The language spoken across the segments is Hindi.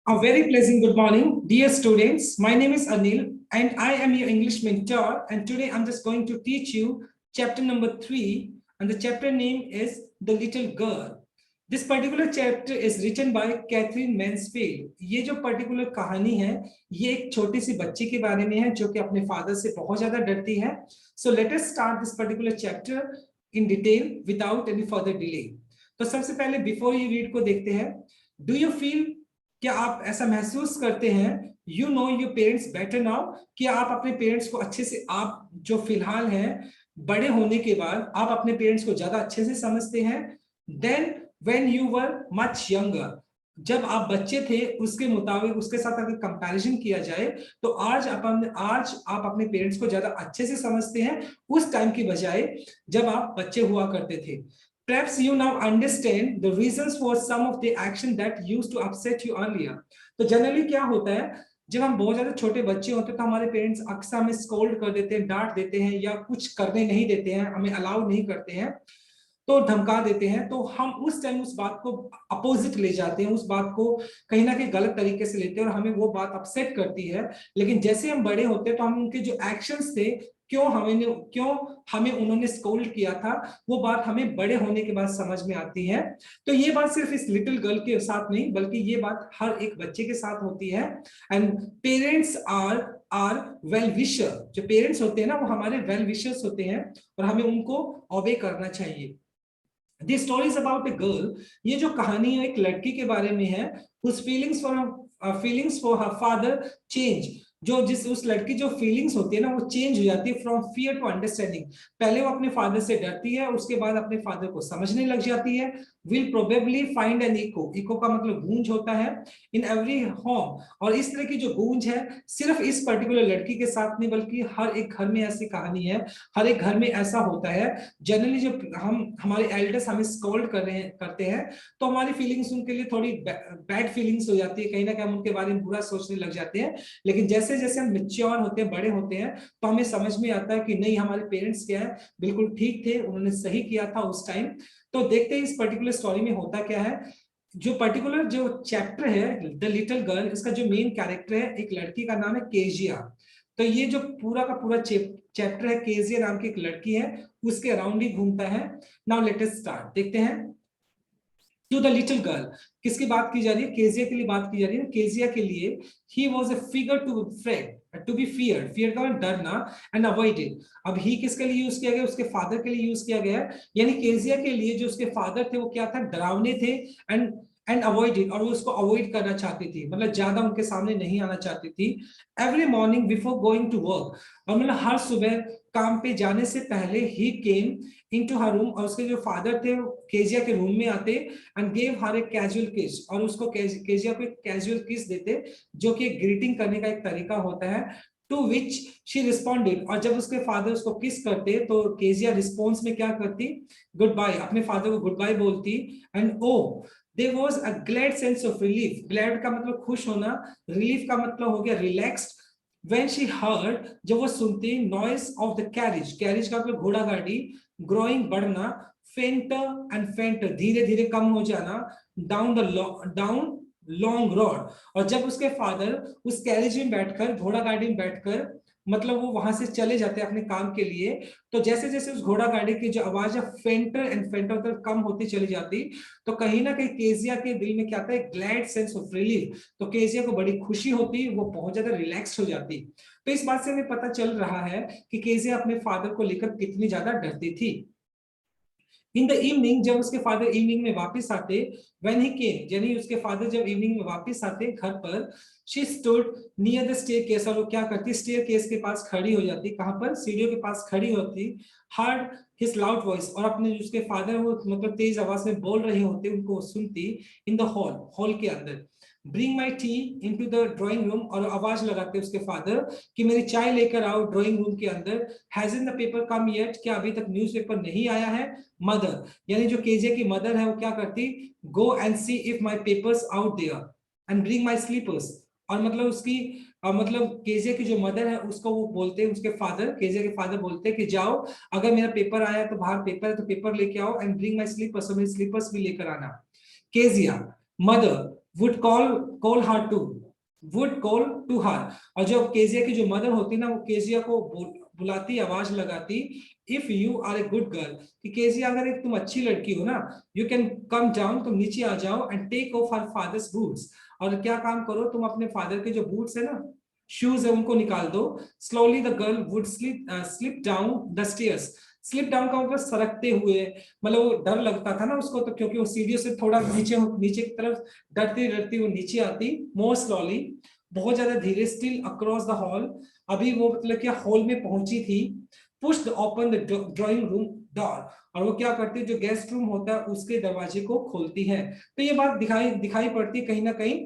A very pleasant good morning, dear students. My name is Anil and I am your English mentor. And today I'm just going to teach you chapter number 3, and the chapter name is The Little Girl. This particular chapter is written by Catherine Mansfield. ये जो particular कहानी है, ये एक छोटी सी बच्ची के बारे में है जो कि अपने फादर से बहुत ज्यादा डरती है. So let us start this particular chapter in detail without any further delay. तो सबसे पहले before you read को देखते हैं. Do you feel, क्या आप ऐसा महसूस करते हैं you know your parents better now, कि आप अपने पेरेंट्स को अच्छे से, आप जो फिलहाल हैं बड़े होने के बाद आप अपने पेरेंट्स को ज्यादा अच्छे से समझते हैं then when you were much younger, जब आप बच्चे थे उसके मुताबिक उसके साथ अगर कंपैरिजन किया जाए तो आज आप अपने पेरेंट्स को ज्यादा अच्छे से समझते हैं उस टाइम की बजाय जब आप बच्चे हुआ करते थे. Perhaps you now understand the reasons for some of the action that used to upset you earlier. तो जनरली क्या होता है, जब हम बहुत ज्यादा छोटे बच्चे होते हैं तो हमारे पेरेंट्स अक्सर हमें स्कोल्ड कर देते हैं, डांट देते हैं या कुछ करने नहीं देते हैं, हमें अलाउ नहीं करते हैं, तो धमका देते हैं. तो हम उस टाइम उस बात को अपोजिट ले जाते हैं, उस बात को कहीं ना कहीं गलत तरीके से लेते हैं और हमें वो बात अपसेट करती है. लेकिन जैसे हम बड़े होते हैं तो हम उनके जो एक्शंस थे, क्यों हमें उन्होंने स्कोल्ड किया था, वो बात हमें बड़े होने के बाद समझ में आती है. तो ये बात सिर्फ इस लिटिल गर्ल के साथ नहीं बल्कि ये बात हर एक बच्चे के साथ होती है. And parents are well wisher. जो पेरेंट्स होते हैं ना वो हमारे वेल विशर्स होते हैं और हमें उनको ओबे करना चाहिए. This story is about a girl. ये जो कहानी है एक लड़की के बारे में है whose feelings for her father change. उस लड़की जो फीलिंग्स होती है ना वो चेंज हो जाती है फ्रॉम फियर टू अंडरस्टैंडिंग. पहले वो अपने फादर से डरती है, उसके बाद अपने फादर को समझने लग जाती है. Will probably find an echo का मतलब गूंज होता है इन एवरी होम. और इस तरह की जो गूंज है सिर्फ इस पर्टिकुलर लड़की के साथ नहीं बल्कि हर एक घर में ऐसी कहानी है, हर एक घर में ऐसा होता है. जनरली जब हमारे एल्डर्स हमें स्कोल्ड करते हैं तो हमारी फीलिंग्स उनके लिए थोड़ी बैड फीलिंग्स हो जाती है, कहीं ना कहीं हम उनके बारे में बुरा सोचने लग जाते हैं. लेकिन जैसे जैसे हम मैच्योर होते हैं, बड़े होते हैं, तो हमें समझ में आता है कि नहीं, हमारे पेरेंट्स क्या है बिल्कुल ठीक थे, उन्होंने सही किया था उस टाइम. तो देखते हैं इस पर्टिकुलर स्टोरी में होता क्या है. जो पर्टिकुलर जो चैप्टर है द लिटिल गर्ल, इसका जो मेन कैरेक्टर है एक लड़की का नाम है केजिया. तो ये जो पूरा का पूरा चैप्टर है केजिया नाम की एक लड़की है उसके अराउंड ही घूमता है. Now let us start. देखते हैं टू द लिटिल गर्ल. किसकी बात की जा रही है? केजिया के लिए बात की जा रही है. केजिया के लिए he was a figure to be feared. Fear का डरना, एंड अवॉइडेड. अब ही किसके लिए यूज किया गया? उसके फादर के लिए यूज किया गया. यानी केजिया के लिए जो उसके फादर थे वो क्या था? डरावने थे एंड अवॉइडेड, और वो उसको अवॉइड करना चाहती थी, मतलब ज्यादा उनके सामने नहीं आना चाहती थी. Every morning before going to work, और मतलब हर सुबह काम पे जाने से पहले ही केम इनटू हर रूम, और उसके जो फादर थे वो केजिया के रूम में आते and gave her a casual किस, और उसको केजिया को एक कैजुअल किस देते जो कि ग्रीटिंग करने का एक तरीका होता है. टू विच शी रिस्पॉन्डेड, और जब उसके फादर उसको किस करते तो केजिया रिस्पॉन्स में क्या करती? गुड बाय, अपने फादर को गुड बाय बोलती. And oh there was a glad sense of relief. Glad का मतलब खुश होना, रिलीफ का मतलब हो गया रिलैक्स्ड. When she heard, जब वो सुनती noise of the carriage, carriage का मतलब घोड़ा गाड़ी, growing बढ़ना, fainter and fainter धीरे धीरे कम हो जाना, down long road. और जब उसके फादर उस कैरेज में बैठकर, घोड़ा गाड़ी में बैठकर, मतलब वो वहां से चले जाते हैं अपने काम के लिए, तो जैसे जैसे उस घोड़ा गाड़ी की जो आवाज है फेंटर एंड फेंटर कम होती चली जाती, तो कहीं ना कहीं केजिया के दिल में क्या आता है? Glad sense of relief. तो केजिया को बड़ी खुशी होती, वो बहुत ज्यादा रिलैक्स हो जाती. तो इस बात से हमें पता चल रहा है कि केजिया अपने फादर को लेकर कितनी ज्यादा डरती थी. इन द इवनिंग, जब उसके फादर इवनिंग में वापस आते, व्हेन ही केम, यानी उसके फादर जब इवनिंग में वापस आते घर पर, she stood near the staircase, और वो क्या करती? स्टेयर केस के पास खड़ी हो जाती. कहां पर? सीढ़ियों के पास खड़ी होती. हर्ड हिज लाउड वॉइस, और अपने उसके फादर वो मतलब तेज आवाज में बोल रहे होते, उनको सुनती. इन द हॉल के अंदर. Bring my T into the drawing room, और आवाज लगाते उसके फादर कि मेरी चाय लेकर आओ ड्राइंग रूम के अंदर. Has in the paper come yet, क्या अभी तक न्यूज़पेपर नहीं आया है? मदर, यानी जो केजे की मदर है वो क्या करती? Go and see if my papers out there and bring my slippers. और मतलब उसकी मतलब केजे की जो मदर है उसको वो बोलते हैं, उसके फादर, केजे के फादर बोलते हैं कि जाओ, अगर मेरा पेपर आया तो बाहर पेपर है तो पेपर लेके आओ, एंड ब्रिंग माई स्लीपर्स, और मेरे स्लीपर्स भी लेकर आना. Kezia mother, would call her to her। और जो केजिया की जो मदर होती ना, वो केजिया को बुलाती, आवाज लगाती, if you are a good girl, कि केजिया अगर एक तुम अच्छी लड़की हो ना, यू कैन कम डाउन, तुम नीचे आ जाओ, and take off her father's boots, और क्या काम करो तुम, अपने फादर के जो बूट्स है ना, शूज है, उनको निकाल दो। Slowly the girl would slip down the stairs. Slip down का मतलब सरकते हुए, मतलब वो डर लगता था ना उसको, तो क्योंकि वो सीढ़ियों से थोड़ा नीचे नीचे की तरफ डरती डरती वो नीचे आती, मोर स्लोली, बहुत ज्यादा धीरे, स्टिल अक्रॉस द हॉल, अभी वो मतलब क्या हॉल में पहुंची थी, pushed open the drawing room door, और वो क्या करती है, जो गेस्ट रूम होता है उसके दरवाजे को खोलती है। तो ये बात दिखाई पड़ती है कहीं ना कहीं।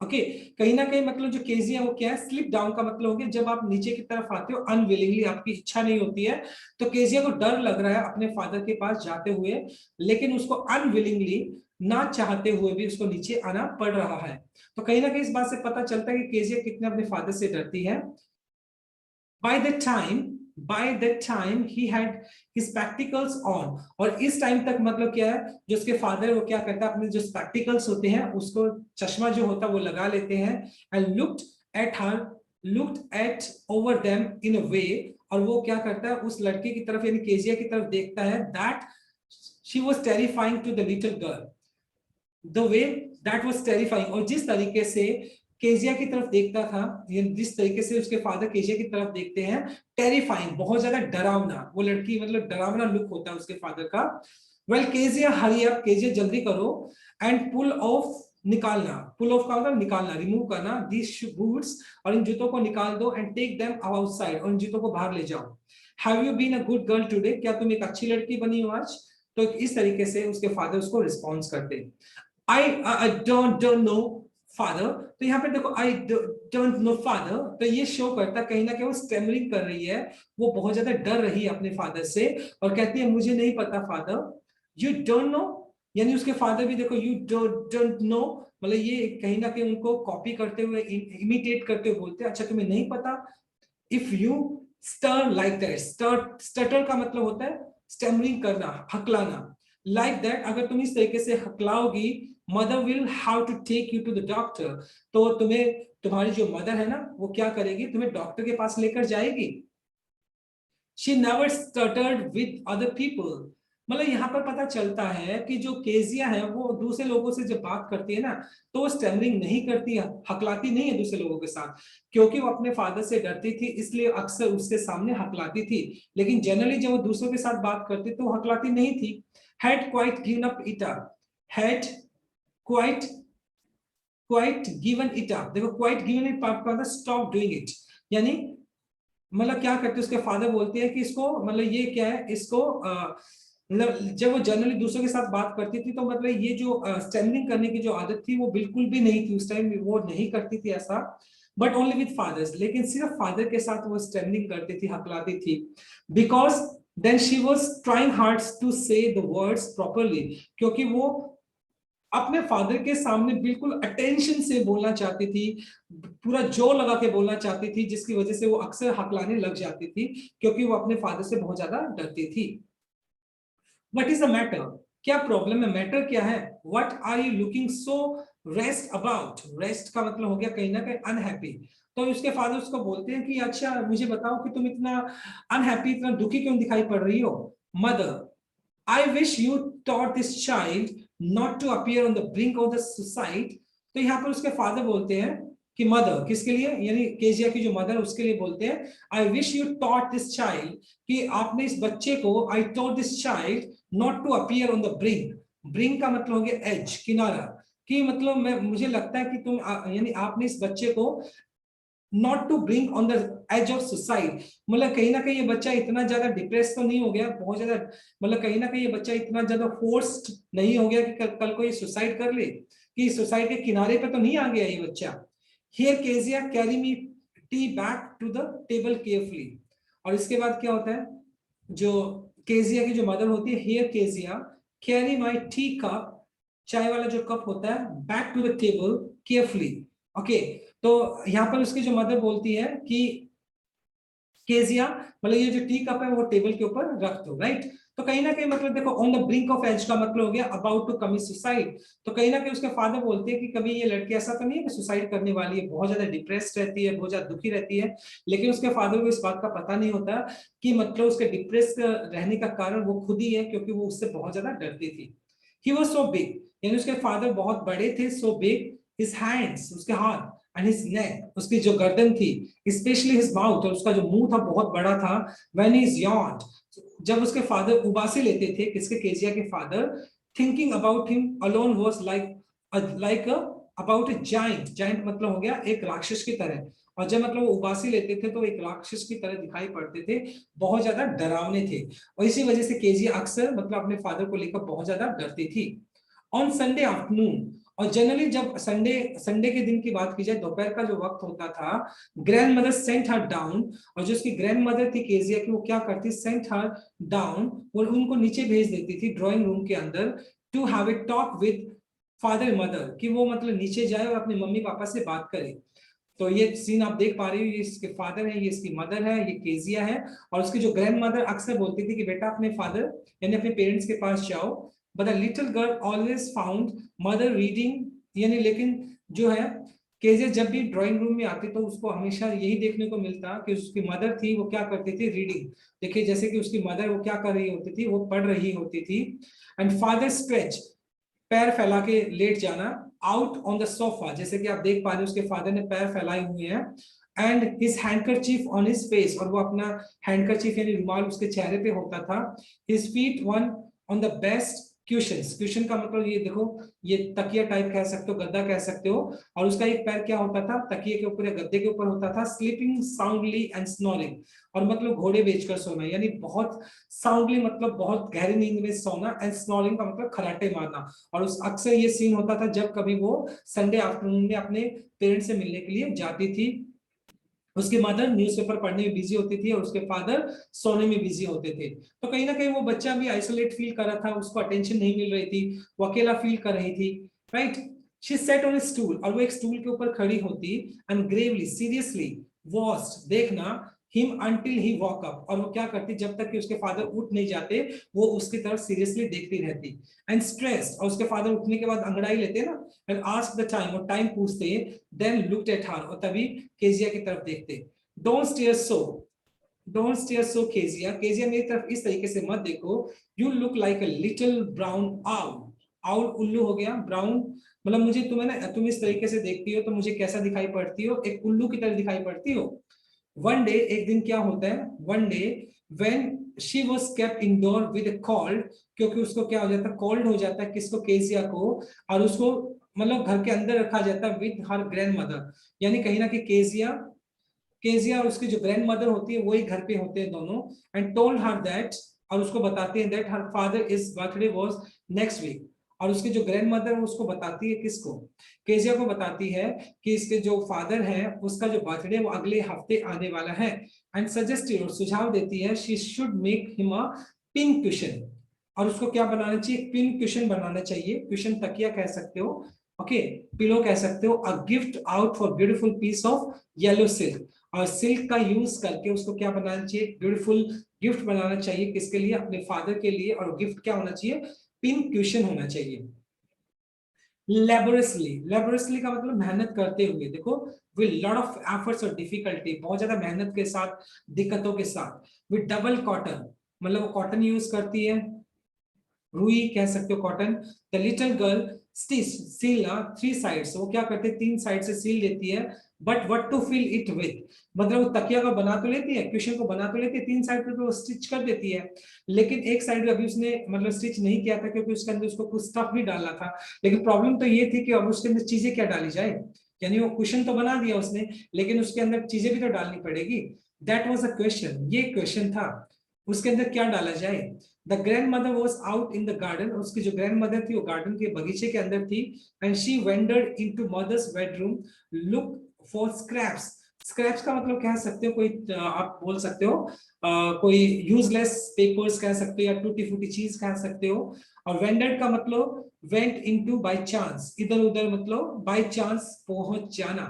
ओके, कहीं ना कहीं मतलब जो केजी है वो क्या है, स्लिप डाउन का मतलब हो गया जब आप नीचे की तरफ आते हो अनविलिंगली, आपकी इच्छा नहीं होती है, तो केजिया को डर लग रहा है अपने फादर के पास जाते हुए, लेकिन उसको अनविलिंगली, ना चाहते हुए भी उसको नीचे आना पड़ रहा है। तो कहीं ना कहीं इस बात से पता चलता है कि केजिया कितना अपने फादर से डरती है। by that time he had his spectacles on, और इस टाइम तक मतलब क्या है, जो उसके फादर वो क्या करता है, अपने जो स्पेक्टिकल्स होते हैं उसको, चश्मा जो होता है वो लगा लेते हैं, and looked at over them in a way, और वो क्या करता है उस लड़की की तरफ यानी केजिया की तरफ देखता है, that she was terrifying to the little girl, the way that was terrifying, और जिस तरीके से केजिया की तरफ देखता था, जिस तरीके से उसके फादर केजिया की तरफ देखते हैं, टेरिफाइंग, बहुत ज्यादा डरावना, वो लड़की मतलब डरावना लुक होता है उसके फादर का। Well Kezia hurry up, Kezia जल्दी करो, एंड पुल ऑफ, निकालना, पुल ऑफ का मतलब निकालना, रिमूव करना, दिस बूट्स, और इन जूतों को निकाल दो, एंड टेक देम आउटसाइड, और इन जूतों को बाहर ले जाओ। Have you been a good girl today, क्या तुम एक अच्छी लड़की बनी हो आज? तो इस तरीके से उसके फादर उसको रिस्पॉन्स करते। I don't know फादर, तो यहाँ पे देखो आई डोंट नो फादर, तो ये शो करता कहीं ना कहीं वो स्टेमरिंग कर रही है, वो बहुत ज्यादा डर रही है अपने फादर से, और कहती है मुझे नहीं पता फादर। यू डोंट नो, यानी उसके फादर भी देखो यू डोंट नो, मतलब ये कहीं ना कहीं उनको कॉपी करते हुए, इमिटेट करते हुए बोलते हैं, अच्छा तुम्हें नहीं पता। If you stutter like that, stutter का मतलब होता है स्टेमरिंग करना, हकलाना, लाइक दैट, अगर तुम इस तरीके से हकलाओगी, mother will have to take you to the doctor, तो तुम्हें, तुम्हारी जो मदर है ना, वो क्या करेगी, तुम्हें डॉक्टर के पास लेकर जाएगी। She never stuttered with other people, मतलब यहाँ पर पता चलता है कि जो केजिया है वो दूसरे लोगों से जब बात करती है ना, तो वो स्टैमरिंग नहीं करती है, हकलाती नहीं है दूसरे लोगों के साथ, क्योंकि वो अपने फादर से डरती थी, इसलिए अक्सर उसके सामने हकलाती थी, लेकिन जनरली जब वो दूसरों के साथ बात करती तो हकलाती नहीं थी। had quite given up it up, had quite given it up, देखो quite given it up का stop doing it, यानी मतलब क्या करते उसके फादर बोलते हैं कि इसको, मतलब ये क्या है, इसको मतलब जब वो जनरली दूसरों के साथ बात करती थी, तो मतलब ये जो स्टैंडिंग करने की जो आदत थी वो बिल्कुल भी नहीं थी उस टाइम, वो नहीं करती थी ऐसा, बट ओनली विद फादर्स, लेकिन सिर्फ फादर के साथ वो स्टैंडिंग करती थी, हकलाती थी, because then she was trying hard to say the words properly, क्योंकि वो अपने फादर के सामने बिल्कुल अटेंशन से बोलना चाहती थी, पूरा जोर लगा के बोलना चाहती थी, जिसकी वजह से वो अक्सर हकलाने लग जाती थी, क्योंकि वो अपने फादर से बहुत ज्यादा डरती थी। व्हाट इज द मैटर, क्या प्रॉब्लम है, मैटर क्या है, what are you looking so rest about, rest का मतलब हो गया कहीं ना कहीं अनहैप्पी, तो उसके फादर उसको बोलते हैं कि अच्छा मुझे बताओ कि तुम इतना अनहैप्पी, इतना दुखी क्यों दिखाई पड़ रही हो। Mother, I wish you taught this child not to appear on the brink of the suicide, तो यहाँ पर उसके फादर बोलते हैं कि मदर, किसके लिए, यानी केजिया की जो मदर उसके लिए बोलते हैं, I wish you taught this child, कि आपने इस बच्चे को, I taught this child not to appear on the brink, brink का मतलब हो गया एज, किनारा, कि मतलब मैं, मुझे लगता है कि तुम यानी आपने इस बच्चे को not to bring on the edge of suicide, मतलब कहीं ना कहीं ये बच्चा इतना ज्यादा डिप्रेस तो नहीं हो गया, बहुत ज्यादा, मतलब कहीं ना कहीं ये बच्चा इतना ज्यादा फोर्स्ड नहीं हो गया कि कल को ये सुसाइड कर ले, कि सुसाइड के किनारे पे तो नहीं आ गया ये बच्चा। Here Kezia carry me tea back to the table carefully, और इसके बाद क्या होता है, जो केजिया की जो मदर होती है, here Kezia carry my tea cup, चाय वाला जो कप होता है, back to the table carefully. Okay, तो यहाँ पर उसकी जो मदर बोलती है कि केजिया, मतलब ये जो टी कप है वो टेबल के ऊपर रख दो, राइट। तो कहीं ना कहीं मतलब देखो on the brink of edge का मतलब हो गया अबाउट टू कमिट सुसाइड। तो कहीं ना कहीं उसके फादर बोलते हैं कि कभी ये लड़की ऐसा तो नहीं है कि सुसाइड करने वाली है, बहुत ज्यादा डिप्रेस्ड रहती है, बहुत ज्यादा दुखी रहती है। लेकिन उसके फादर को इस बात का पता नहीं होता कि मतलब उसके डिप्रेस रहने का कारण वो खुद ही है, क्योंकि वो उससे बहुत ज्यादा डरती थी। ही वाज सो बिग, यानी उसके फादर बहुत बड़े थे, सो बिग, हिज हैंड्स, उसके हाथ, एंड हिज नेक, उसकी जो गर्दन थी, स्पेशली हिज माउथ, और उसका जो मुंह था बहुत बड़ा था। व्हेन ही इज यार्न, जब उसके फादर उबासी लेते थे, किसके, केजिया के father, thinking about him alone was like about a giant. Giant मतलब हो गया एक राक्षस की तरह, और जब मतलब वो उबासी लेते थे तो एक राक्षस की तरह दिखाई पड़ते थे, बहुत ज्यादा डरावने थे। और इसी वजह से केजिया अक्सर मतलब अपने फादर को लेकर बहुत ज्यादा डरती थी। ऑन संडे आफ्टरनून, और जनरली जब संडे संडे के दिन की बात की जाए, दोपहर का जो वक्त होता था, grand mother sent her down, और जो उसकी ग्रैंड मदर थी केजिया की, वो क्या करती, सेंट हर डाउन, वो उनको नीचे भेज देती थी ड्राइंग रूम के अंदर, to have a talk with father mother, कि वो मतलब नीचे जाए और अपने मम्मी पापा से बात करे। तो ये सीन आप देख पा रहे हो, ये इसके फादर है, ये इसकी मदर है, ये केजिया है। और उसकी जो ग्रैंड मदर अक्सर बोलती थी कि बेटा अपने फादर यानी अपने पेरेंट्स के पास जाओ। But the little girl always found mother reading, यानी लेकिन जो है केजिया जब भी ड्राइंग रूम में आती तो उसको हमेशा यही देखने को मिलता कि उसकी मदर थी वो क्या करती थी, रीडिंग। देखिए जैसे कि उसकी मदर वो क्या कर रही होती थी, वो पढ़ रही होती थी। एंड फादर स्ट्रेच, पैर फैला के लेट जाना, आउट ऑन द सोफा, जैसे कि आप देख पा रहे हो उसके फादर ने पैर फैलाए हुए हैं। And his handkerchief on his face, और वो अपना हैंडकरचीफ यानी रुमाल उसके चेहरे पे होता था। His feet one on the best cushions, cushion का मतलब ये देखो, ये तकिया टाइप कह सकते हो, गद्दा कह सकते हो। और उसका एक पैर क्या होता था, तकिए के ऊपर या गद्दे के ऊपर होता था, स्लीपिंग साउंडली एंड स्नोरिंग, और मतलब घोड़े बेचकर सोना, यानी बहुत साउंडली मतलब बहुत गहरी नींद में सोना, एंड स्नोरिंग का मतलब खराटे मारना। और उस अक्सर ये सीन होता था जब कभी वो संडे आफ्टरनून में अपने पेरेंट्स से मिलने के लिए जाती थी। उसकी मदर न्यूज़पेपर पढ़ने में बिजी होती थी और उसके फादर सोने में बिजी होते थे। तो कहीं ना कहीं वो बच्चा भी आइसोलेट फील कर रहा था, उसको अटेंशन नहीं मिल रही थी, वो अकेला फील कर रही थी, right. She said on A stool, और वो एक स्टूल के ऊपर खड़ी होती, एंड ग्रेवली सीरियसली वॉच्ड, देखना, him until he walk up, और वो क्या करती, जब तक कि उसके फादर उठ नहीं जाते वो उसकी तरफ सीरियसली देखती रहती। एंड स्ट्रेस्ड, और उसके फादर उठने के बाद अंगड़ाई लेते ना, एंड आस्क द टाइम, वो टाइम पूछते, देन लुक्ड एट हर, और तभी केजिया की तरफ देखते। Don't stare so, don't stare so Kezia, Kezia मेरी तरफ इस तरीके से मत देखो, you look like a little brown owl. Owl उल्लू हो गया, ब्राउन मतलब मुझे, तुम्हें ना, तुम इस तरीके से देखती हो तो मुझे कैसा दिखाई पड़ती हो, एक उल्लू की तरह दिखाई पड़ती हो। वन डे, एक दिन क्या होता है, one day when she was kept indoor with cold, क्योंकि उसको क्या हो जाता है, कोल्ड हो जाता है, किसको, केजिया को, और उसको मतलब घर के अंदर रखा जाता है विद हर ग्रैंड मदर, यानी कहीं ना कहीं केजिया, केजिया और उसकी जो ग्रैंड मदर होती है वही घर पे होते हैं दोनों। एंड टोल्ड हर दैट, और उसको बताते हैं that her father is birthday was next week, और उसकी जो ग्रैंड मदर है उसको बताती है, किसको, केजिया को बताती है कि इसके जो फादर है उसका जो बर्थडे वो अगले हफ्ते आने वाला है। एंड सजेस्टेड, और सुझाव देती है, she should make him a pin question, और उसको क्या बनाना चाहिए, पिन क्वेश्चन बनाना चाहिए, क्वेश्चन तकिया कह सकते हो, ओके, पिलो कह सकते हो, a gift out for beautiful piece of yellow silk, और सिल्क का यूज करके उसको क्या बनाना चाहिए, ब्यूटीफुल गिफ्ट बनाना चाहिए, किसके लिए, अपने फादर के लिए, और गिफ्ट क्या होना चाहिए, पिन क्वेश्चन होना चाहिए। लेबोरसली, लेबोरसली का मतलब मेहनत करते हुए, देखो, विद लॉट ऑफ एफर्ट्स और डिफिकल्टी, बहुत ज्यादा मेहनत के साथ, दिक्कतों के साथ, विद डबल कॉटन, मतलब वो कॉटन यूज करती है, रुई कह सकते हो, cotton. The little girl stitch, सीलना, थ्री साइड्स, वो क्या करते हैं, तीन साइड से सील देती है। But what to fill it with, मतलब वो तकिया को बना तो लेती है, क्वेश्चन को बना तो लेती है, तीन साइड पे तो वो स्टिच कर देती है, लेकिन एक साइड अभी उसने मतलब स्टिच नहीं किया था, क्योंकि उसके अंदर उसको कुछ स्टफ भी डालना था। लेकिन प्रॉब्लम तो ये थी कि अब उसके अंदर चीजें क्या डाली जाए, यानी वो क्वेश्चन तो बना दिया उसने, लेकिन उसके अंदर चीजें भी तो डालनी पड़ेगी। दैट वाज अ क्वेश्चन, ये क्वेश्चन था, उसके अंदर क्या डाला जाए। The grand mother was out in the garden, उसकी जो ग्रैंड मदर थी वो गार्डन के बगीचे के अंदर थी। And she wandered into mother's bedroom, look for scraps, scraps का मतलब कह सकते हो कोई आप बोल सकते हो कोई यूजलेस पेपर्स कह सकते हो, या टूटी फूटी चीज कह सकते हो। और वेंडर्ड का मतलब वेंट इनटू बाय चांस, इधर उधर मतलब बाय चांस पहुंच जाना।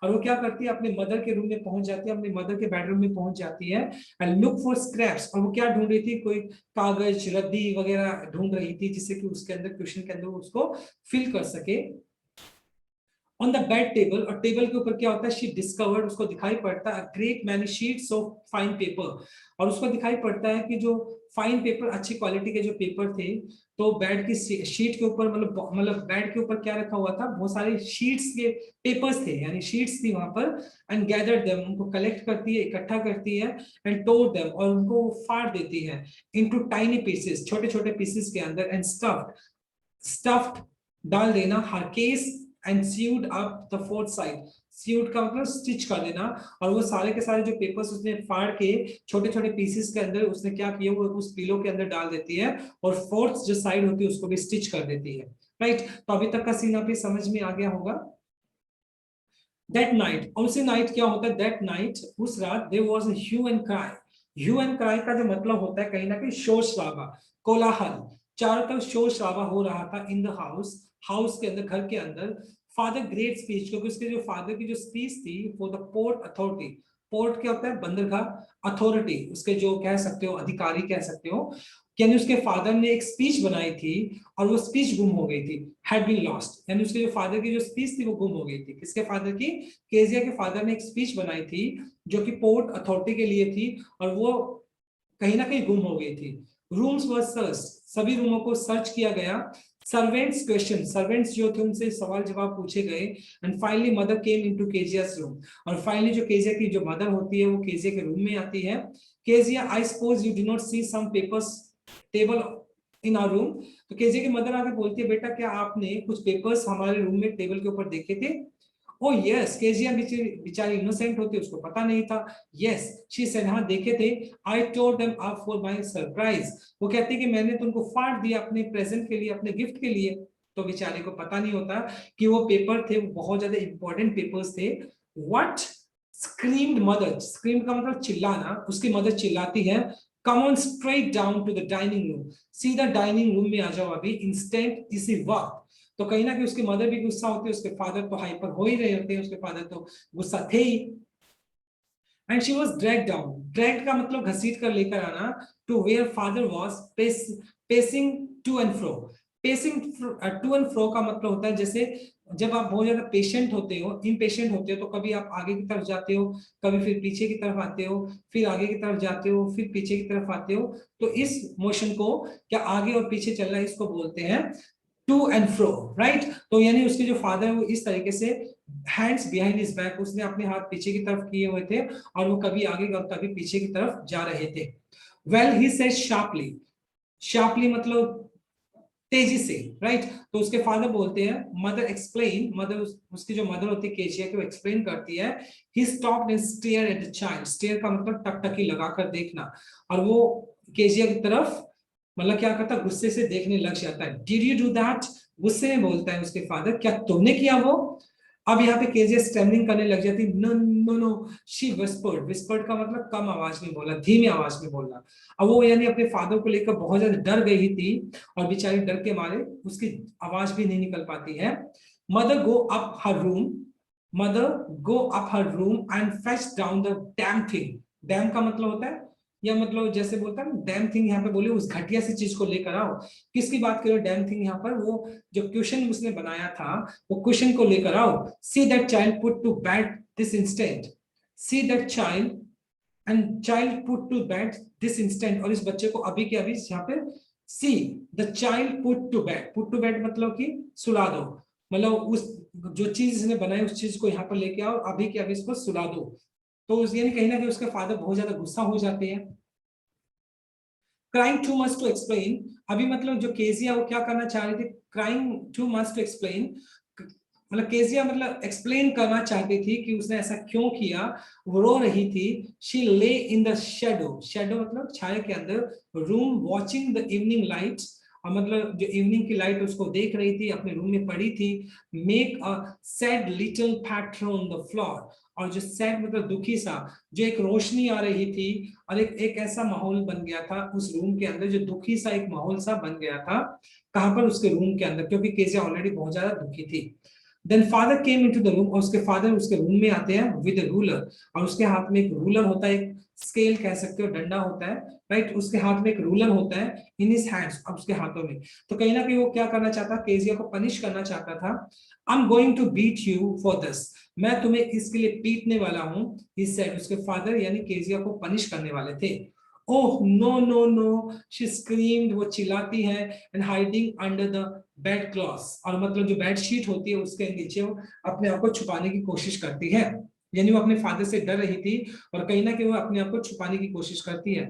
और वो क्या करती है, अपने मदर के रूम में पहुंच जाती है, अपने मदर के बेडरूम में पहुंच जाती है एंड लुक फॉर स्क्रैप्स। और वो क्या ढूंढ रही थी, कोई कागज रद्दी वगैरह ढूंढ रही थी, जिससे कि उसके अंदर क्वेश्चन के अंदर उसको फिल कर सके। ऑन द बेड टेबल, और टेबल के ऊपर क्या होता है, शी डिस्कवर्ड, उसको दिखाई पड़ता है great many sheets of fine paper. और उसको दिखाई पड़ता है कि जो फाइन पेपर, अच्छी क्वालिटी के जो पेपर थे, तो बेड की शीट के ऊपर, मतलब बेड के ऊपर क्या रखा हुआ था, बहुत सारे शीट्स के पेपर्स थे, यानी शीट्स थी वहां पर। एंड गैदर्ड देम, उनको कलेक्ट करती है, इकट्ठा करती है। एंड टोर देम, और उनको फाड़ देती है इनटू टाइनी पीसेस, छोटे छोटे पीसेस के अंदर। एंड स्टफ्ड डाल देना her case and sewed up the fourth side. Sewed का मतलब स्टिच कर देना। और वो सारे के सारे जो पेपर्स उसने फाड़ के छोटे छोटे पीसेस के अंदर उसने क्या किया, वो उस पिलो के अंदर डाल देती है और फोर्थ जो साइड होती है उसको भी स्टिच कर देती है। राइट, तो अभी तक का सीन आप समझ में आ गया होगा। दैट नाइट, और उसी नाइट क्या होता है, दैट नाइट, उस रात, there was a hue and cry. Hue and cry का जो मतलब होता है कहीं ना कहीं शोर शराबा, कोलाहल, चारों तरफ शोर शराबा हो रहा था इन द हाउस, हाउस के अंदर, घर के अंदर। फादर ग्रेट स्पीच, क्योंकि उसके जो फादर की जो स्पीच थी for the port authority. Port क्या होता है, बंदरगाह, अथॉरिटी उसके जो कह सकते हो अधिकारी कह सकते हो, यानी उसके फादर ने एक स्पीच बनाई थी और वो स्पीच गुम हो गई थी, हैड बीन लॉस्ट। यानी उसके जो फादर की जो स्पीच थी वो गुम हो गई थी। किसके फादर की, केजिया के फादर ने एक स्पीच बनाई थी जो कि पोर्ट अथॉरिटी के लिए थी, और वो कहीं ना कहीं गुम हो गई थी। रूम्स वर सर्च, सभी रूमों को सर्च किया गया। सर्वेंट्स क्वेश्चन, सर्वेंट्स जो थे उनसे सवाल जवाब पूछे गए। And finally mother came into Kezia's room, और फाइनली जो केजिया की जो मदर होती है वो केजिया के रूम में आती है। Kezia, I suppose you do not see some papers table in our room. तो केजिया की मदर आके बोलती है, बेटा क्या आपने कुछ पेपर्स हमारे रूम में टेबल के ऊपर देखे थे? ओ यस, केजिया बेचारी इनोसेंट होती है, उसको पता नहीं था। यस शी सेड, हाँ देखे थे। I told them up for my surprise, वो कहती कि मैंने तुमको फाड़ दिया अपने प्रेजेंट के लिए, अपने गिफ्ट के लिए। तो बेचारे को पता नहीं होता कि वो पेपर थे, वो बहुत ज्यादा इंपॉर्टेंट पेपर्स थे। व्हाट, स्क्रीम्ड मदर, स्क्रीम का मतलब चिल्लाना, उसकी मदर चिल्लाती है, come on straight down to the dining room, सीधा डाइनिंग रूम में आ जाओ अभी, इंस्टेंट, इसी वक्त। तो कहीं ना कहीं उसकी मदर भी गुस्सा होती है, उसके फादर तो हाइपर हो ही रहे होते हैं, उसके फादर तो गुस्सा थे ही। And she was drag down, drag का मतलब घसीट कर लेकर आना, to where father was pacing to and fro. Pacing to and fro का मतलब होता है जैसे जब आप बहुत ज्यादा पेशेंट होते हो, इम्पेशेंट होते हो, तो कभी आप आगे की तरफ जाते हो, कभी फिर पीछे की तरफ आते हो, फिर आगे की तरफ जाते हो, फिर पीछे की तरफ आते हो। तो इस मोशन को, क्या आगे और पीछे चलना, इसको बोलते हैं टू एंड फ्रो। राइट, तो यानी उसके जो फादर है वो इस तरीके से हैंड्स बिहाइंड हिज बैक, उसने अपने हाथ पीछे की तरफ किए हुए थे और वो कभी आगे और कभी पीछे की तरफ जा रहे थे। Well he said sharply, sharply मतलब तेजी से। राइट, तो उसके फादर बोलते हैं, मदर एक्सप्लेन, मदर उसकी जो मदर होती है केशिया की, वो एक्सप्लेन करती है, he stopped and stare at the child. Stare का मतलब टकटकी लगाकर देखना, और वो केशिया की तरफ मतलब क्या करता, गुस्से से देखने लग जाता है। डिड यू डू दैट, गुस्से में बोलता है उसके फादर, क्या तुमने किया वो? अब यहाँ पे केजिया स्टैमरिंग करने लग जाती, no no no, she whispered, whispered का मतलब कम आवाज में बोला, धीमी आवाज में बोलना। अब वो यानी अपने फादर को लेकर बहुत ज्यादा डर गई थी, और बेचारी डर के मारे उसकी आवाज भी नहीं निकल पाती है। Mother go up her room, mother go up her room and fetch down the damn thing. Dam का मतलब होता है, या मतलब जैसे बोलता है डैम थिंग, यहाँ पे बोले उस घटिया सी चीज को लेकर आओ। किसकी बात करो डैम थिंग, यहाँ पर वो जो क्वेश्चन उसने बनाया था, वो क्वेश्चन को लेकर आओ। See that child put to bed this instant, see that child, and child put to bed this instant, और इस बच्चे को अभी के अभी यहाँ पे, see the child put to bed, put to bed मतलब कि सुला दो, मतलब उस जो चीज इसने बनाई उस चीज को यहाँ पर लेके आओ, अभी के अभी इसको सुला दो। तो यानी कहीं ना कहीं उसके फादर बहुत ज्यादा गुस्सा हो जाते हैं। Crying too much to explain, अभी मतलब जो केजिया वो क्या करना चाह रही थी, crying too much to explain, मतलब केजिया मतलब एक्सप्लेन करना चाहती थी कि उसने ऐसा क्यों किया, वो रो रही थी। शी ले इन द शेडो, शेडो मतलब छाया के अंदर, room watching the evening lights, और मतलब जो इवनिंग की लाइट उसको देख रही थी, अपने रूम में पड़ी थी। Make a sad little pattern on the floor, और जो सैड मतलब दुखी सा, जो एक रोशनी आ रही थी, और एक ऐसा माहौल बन गया था उस रूम के अंदर, जो दुखी सा एक माहौल सा बन गया था। कहां पर, उसके रूम के अंदर, क्योंकि केजिया ऑलरेडी बहुत ज्यादा दुखी थी। Then father came into the room, और उसके फादर उसके रूम में आते हैं विद अ रूलर, और उसके हाथ में एक रूलर होता है, एक स्केल कह सकते हो, डंडा होता है, राइट। उसके हाथ में एक रूलर होता है इन हिज हैंड्स, अब उसके हाथों में। तो कहीं ना कहीं वो क्या करना चाहता, केजिया को पनिश करना चाहता था। I am going to beat you for this, मैं तुम्हें इसके लिए पीटने वाला हूं, ही सेड, उसके फादर यानी केजिया को पनिश करने वाले थे। Oh no no no, she screamed, वो चिल्लाती है, and hiding under the bed cloth, और मतलब जो बेड शीट होती है उसके नीचे वो अपने आप को छुपाने की कोशिश करती है, यानी वो अपने फादर से डर रही थी और कहीं ना कहीं वो अपने आप को छुपाने की कोशिश करती है।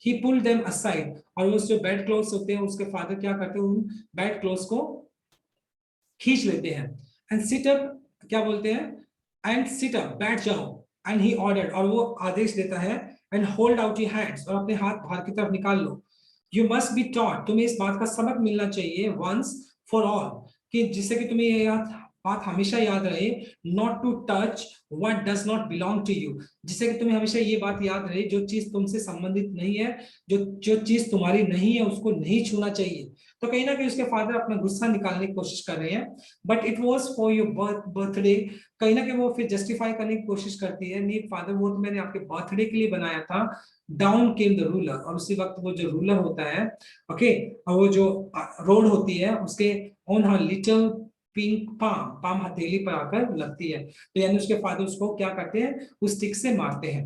ही पुल्ड देम असाइड, और वो जो बेड क्लॉथ्स होते हैं उसके फादर क्या करते हैं, उन बेड क्लॉथ्स को खींच लेते हैं। एंड सिट अप, क्या बोलते हैं, एंड सिट अप, बैठ जाओ, एंड ही ऑर्डर्ड, और वो आदेश देता है, and hold out your hands, और अपने हाथ बाहर की तरफ निकाल लो। यू मस्ट बी टॉट, तुम्हें इस बात का सबक मिलना चाहिए, वंस फॉर ऑल, कि जिससे कि तुम्हें ये बात हमेशा याद रहे, not to touch what does not belong to you, जिससे कि तुम्हें हमेशा ये बात याद रहे, जो चीज तुमसे संबंधित नहीं है, जो जो चीज तुम्हारी नहीं है, उसको नहीं छूना चाहिए। तो कहीं ना कहीं उसके फादर अपना गुस्सा निकालने की कोशिश कर रहे हैं, but it was for your birthday, कहीं ना कहीं वो फिर जस्टिफाई करने की कोशिश करती है, नहीं फादर वो तो मैंने आपके बर्थडे के लिए बनाया था। डाउन केम द रूलर, और उसी वक्त वो जो रूलर होता है, ओके, और वो जो रोड होती है उसके on her little pink palm, palm हथेली पर आकर लगती है, तो यानी उसके फादर उसको क्या करते हैं, उस स्टिक से मारते हैं।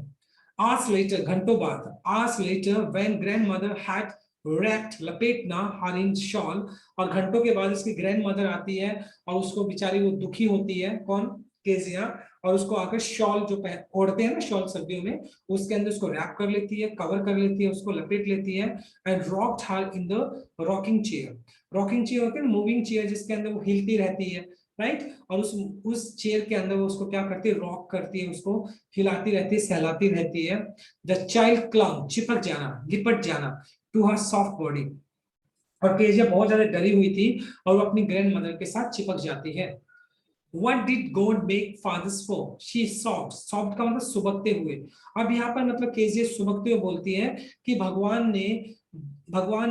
Hours later, घंटों बाद, hours later, when grandmother had wrapped, लपेटना, her in shawl, और घंटों के बाद उसकी ग्रैंड मदर आती है और उसको बेचारी वो दुखी होती है, कौन, केजिया, और उसको आकर शॉल जो ओढ़ते हैं ना शॉल सर्दियों में, उसके अंदर उसको रैप कर लेती है, कवर कर लेती है, उसको लपेट लेती है, and rocked her in the rocking chair. Rocking chair होती है मूविंग चेयर, जिसके अंदर वो हिलती रहती है, राइट, और उस चेयर के अंदर वो उसको क्या करती है, रॉक करती है, उसको हिलाती रहती है, सहलाती रहती है। द चाइल्ड क्लंग, चिपक जाना, लिपट जाना, टू हर सॉफ्ट बॉडी, और केजिया बहुत ज्यादा डरी हुई थी और वो अपनी ग्रैंड मदर के साथ चिपक जाती है। What did God make fathers for? She sobbed. Sobbed का मतलब सुबकते हुए। अब यहाँ पर मतलब केजिया सुबकते हुए बोलती है कि भगवान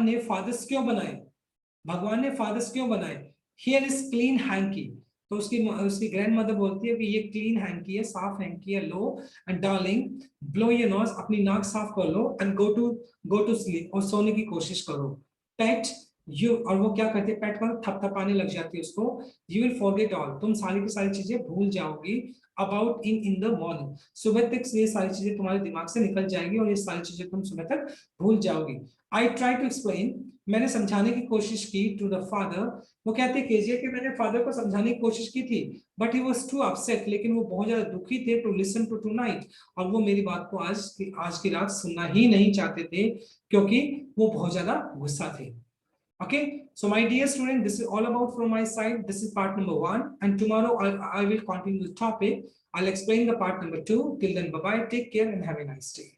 ने फादर्स क्यों बनाए, भगवान ने फादर्स क्यों बनाए। हियर इज क्लीन हैंकी, तो उसकी ग्रैंड मदर बोलती है कि ये क्लीन हैंकी है, साफ हैंकी है, लो, and darling blow your nose, अपनी नाक साफ कर लो, एंड गो टू स्लीप, और सोने की कोशिश करो। पेट यू, और वो क्या करती है, पेट का थपथपाने लग जाती है उसको। यू विल फॉरगेट ऑल, तुम सारी की सारी चीजें भूल जाओगी, अबाउट इन द मॉर्निंग, सुबह तक ये सारी चीजें तुम्हारे दिमाग से निकल जाएंगी और ये सारी चीजें तुम सुबह तक भूल जाओगी। आई ट्राई टू एक्सप्लेन, मैंने समझाने की कोशिश की, टू द फादर, वो कहते हैं केजिया कि मैंने फादर को समझाने की कोशिश की थी, but he was too upset, लेकिन वो बहुत ज्यादा दुखी थे, टू लिसन टू टुनाइट, और वो मेरी बात को आज की रात सुनना ही नहीं चाहते थे, क्योंकि वो बहुत ज्यादा गुस्सा थे। Okay, so my dear student, this is all about from my side. This is part number 1, and tomorrow I will continue the topic. I'll explain the part number 2. Till then, bye bye, take care, and have a nice day.